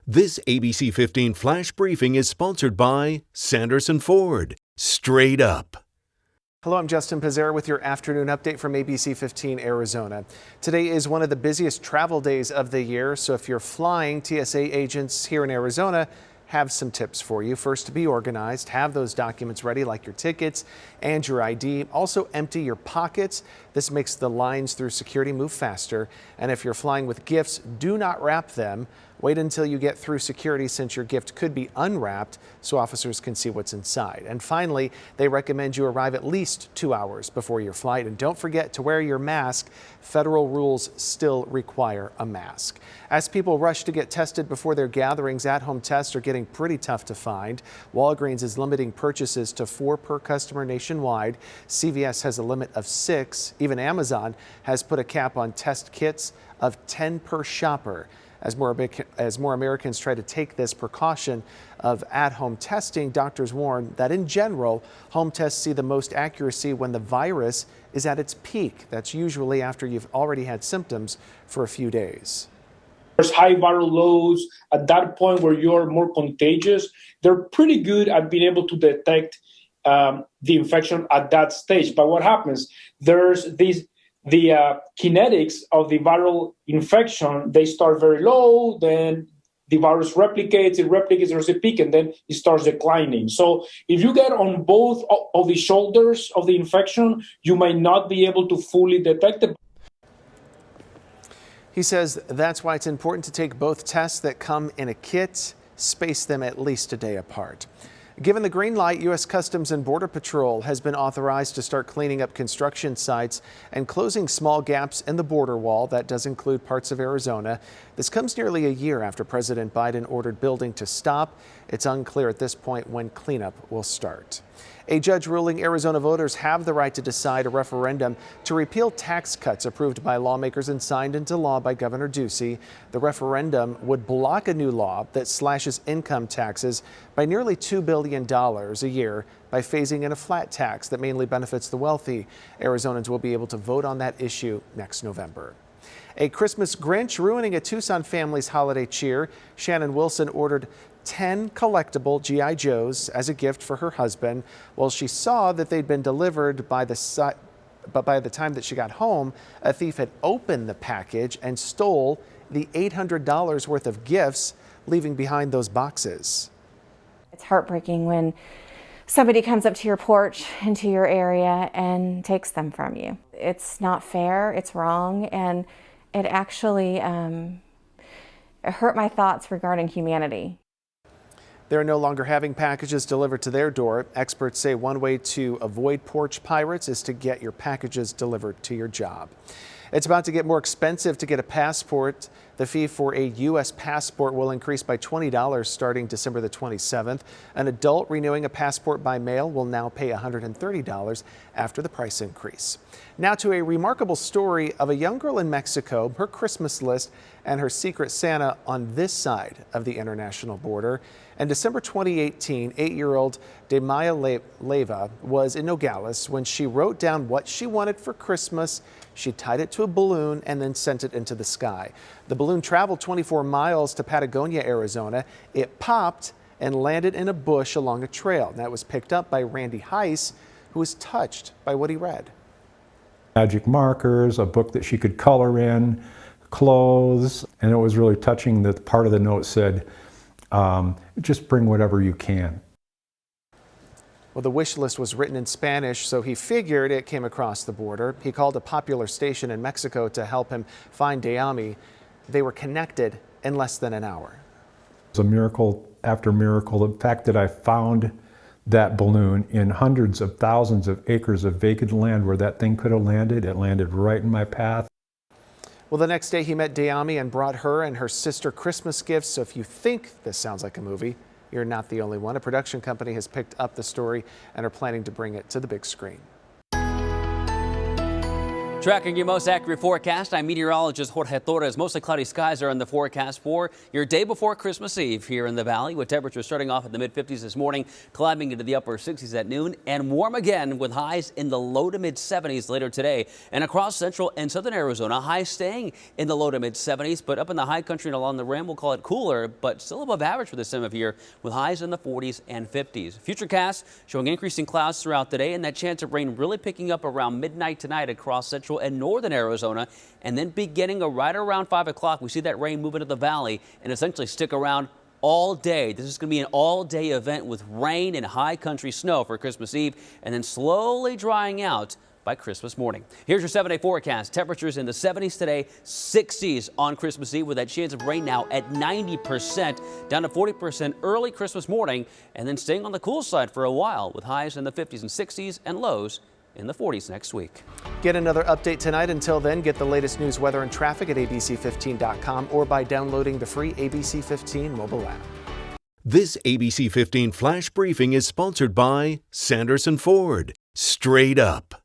This ABC 15 Flash Briefing is sponsored by Sanderson Ford. Straight up. Hello, I'm Justin Pizzera with your afternoon update from ABC15 Arizona. Today is one of the busiest travel days of the year, so if you're flying, TSA agents here in Arizona have some tips for you. First, to be organized, have those documents ready like your tickets and your ID. Also, empty your pockets. This makes the lines through security move faster. And if you're flying with gifts, do not wrap them. Wait until you get through security, since your gift could be unwrapped, so officers can see what's inside. And finally, they recommend you arrive at least 2 hours before your flight. And don't forget to wear your mask. Federal rules still require a mask. As people rush to get tested before their gatherings, at-home tests are getting pretty tough to find. Walgreens is limiting purchases to 4 per customer nationwide. CVS has a limit of 6. Even Amazon has put a cap on test kits of 10 per shopper. As more Americans try to take this precaution of at-home testing, doctors warn that in general, home tests see the most accuracy when the virus is at its peak. That's usually after you've already had symptoms for a few days. There's high viral loads at that point where you're more contagious. They're pretty good at being able to detect the infection at that stage. But what happens? There's the kinetics of the viral infection. They start very low, then the virus replicates, there's a peak, and then it starts declining. So if you get on both of the shoulders of the infection, you might not be able to fully detect it. He says that's why it's important to take both tests that come in a kit, space them at least a day apart. Given the green light, U.S. Customs and Border Patrol has been authorized to start cleaning up construction sites and closing small gaps in the border wall. That does include parts of Arizona. This comes nearly a year after President Biden ordered building to stop. It's unclear at this point when cleanup will start. A judge ruling Arizona voters have the right to decide a referendum to repeal tax cuts approved by lawmakers and signed into law by Governor Ducey. The referendum would block a new law that slashes income taxes by nearly $2 billion a year by phasing in a flat tax that mainly benefits the wealthy. Arizonans will be able to vote on that issue next November. A Christmas Grinch ruining a Tucson family's holiday cheer. Shannon Wilson ordered 10 collectible G.I. Joes as a gift for her husband. Well, she saw that they'd been delivered but by the time that she got home, a thief had opened the package and stole the $800 worth of gifts, leaving behind those boxes. It's heartbreaking when somebody comes up to your porch into your area and takes them from you. It's not fair, it's wrong, and it actually it hurt my thoughts regarding humanity. They're no longer having packages delivered to their door. Experts say one way to avoid porch pirates is to get your packages delivered to your job. It's about to get more expensive to get a passport. The fee for a U.S. passport will increase by $20 starting December the 27th. An adult renewing a passport by mail will now pay $130 after the price increase. Now to a remarkable story of a young girl in Mexico, her Christmas list, and her secret Santa on this side of the international border. In December 2018, 8-year-old Demaya Leva was in Nogales when she wrote down what she wanted for Christmas. She tied it to a balloon and then sent it into the sky. The balloon traveled 24 miles to Patagonia, Arizona. It popped and landed in a bush along a trail. That was picked up by Randy Heiss, who was touched by what he read. Magic markers, a book that she could color in, clothes, and it was really touching that part of the note said, just bring whatever you can. Well, the wish list was written in Spanish, so he figured it came across the border. He called a popular station in Mexico to help him find Deami. They were connected in less than an hour. It was a miracle after miracle. The fact that I found that balloon in hundreds of thousands of acres of vacant land where that thing could have landed, it landed right in my path. Well, the next day he met Deami and brought her and her sister Christmas gifts. So if you think this sounds like a movie, you're not the only one. A production company has picked up the story and are planning to bring it to the big screen. Tracking your most accurate forecast, I'm meteorologist Jorge Torres. Mostly cloudy skies are in the forecast for your day before Christmas Eve here in the valley, with temperatures starting off in the mid-50s this morning, climbing into the upper 60s at noon, and warm again with highs in the low to mid-70s later today. And across central and southern Arizona, highs staying in the low to mid-70s, but up in the high country and along the rim, we'll call it cooler, but still above average for this time of year, with highs in the 40s and 50s. Futurecasts showing increasing clouds throughout the day, and that chance of rain really picking up around midnight tonight across central and northern Arizona, and then beginning right around 5 o'clock, we see that rain move into the valley and essentially stick around all day. This is going to be an all-day event with rain and high country snow for Christmas Eve, and then slowly drying out by Christmas morning. Here's your 7-day forecast. Temperatures in the 70s today, 60s on Christmas Eve, with that chance of rain now at 90%, down to 40% early Christmas morning, and then staying on the cool side for a while with highs in the 50s and 60s and lows in the 40s next week. Get another update tonight. Until then, get the latest news, weather, and traffic at ABC15.com or by downloading the free ABC15 mobile app. This ABC 15 Flash Briefing is sponsored by Sanderson Ford. Straight up.